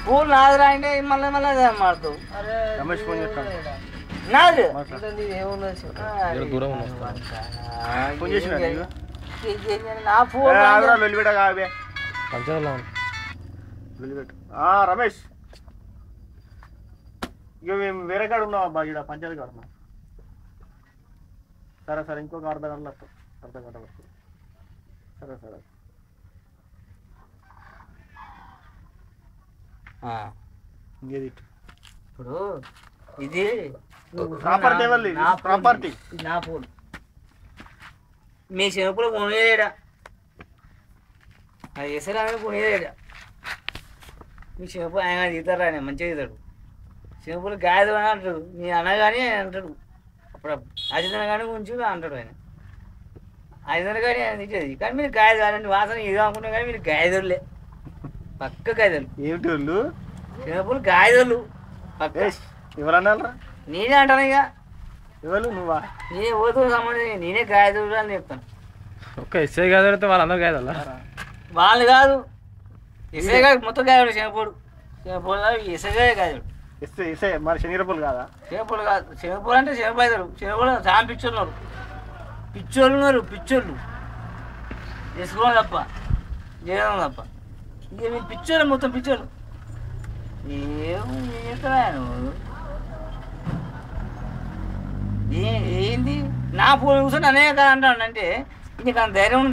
పూలు నాదిరా అంటే మళ్ళీ మళ్ళీ అదే మారుతావు. రమేష్ ఫోన్ చేస్తాను. నాది ఫోన్ చేసిన నా ఫోన్ వెలిపెట్ట కావే వెలిపెట్టు. రమేష్ ఇక మేము వేరే కాడ ఉన్నాం అబ్బా, ఇక్కడ పంచాయతీ కాడ ఉన్నాం. సరే సరే ఇంకొక అర్ధ గంటలు వస్తాం, అర్ధ గంట వస్తాం. సరే సరే ఇంకేది ఇప్పుడు ఇది ప్రాపర్టీ ప్రాపర్టీ నా ఫోన్ మీ చిన్నప్పుడు కొనేదేడా అది చేసారా కొనేదేడా మీ చిన్నప్పుడు ఆయన తీతారు, ఆయన మంచిగా తీతాడు. చిన్నప్పుడు గాయదు అని అంటాడు, మీ అన్న కానీ అంటాడు. అప్పుడప్పుడు అజితన కానీ ఉంచు అంటాడు ఆయన. అజితన కానీ ఆయన తీసేది. కానీ మీరు గాయదు కాదండి, వాసన ఏదో అనుకుంటాం కానీ మీరు గాయదులే, పక్క గాయదులు. ఏమిటి వాళ్ళు చిన్నప్పుడు గాయదులు పక్క. ఎవరన్నా నేనే అంటాను, ఇక ఎవరు నువ్వా? నేనే ఓతో సంబంధం, నేనే గాయదులు అని చెప్తాను. ఒక్క ఎస్ఐ గాయదు వాళ్ళందరూ గాయదల్లా? వాళ్ళు కాదు, ఎస్ఐ కాదు, మొత్తం గాయడు. చిన్నప్పుడు చిన్నప్పుడు ఎస్ఐ గాయడు. ఇస్తే మరి శనిరపులు కాదా? చిన్నప్పుడు కాదు, చిన్నప్పుడు అంటే చిన్నప్పుడు అవుతారు. చిన్నప్పుడు చాలా పిచ్చోళ్ళు ఉన్నారు, పిచ్చోళ్ళు ఉన్నారు, పిచ్చోళ్ళు చేసుకోవడం తప్ప చేయడం తప్ప. ఇంక మీరు పిచ్చోళ్ళు, మొత్తం పిచ్చోళ్ళు. ఏం చెప్తారా నువ్వు? ఏంది నా ఫోన్ కూర్చొని అనేక అంటాను అంటే నీకు అంత ధైర్యం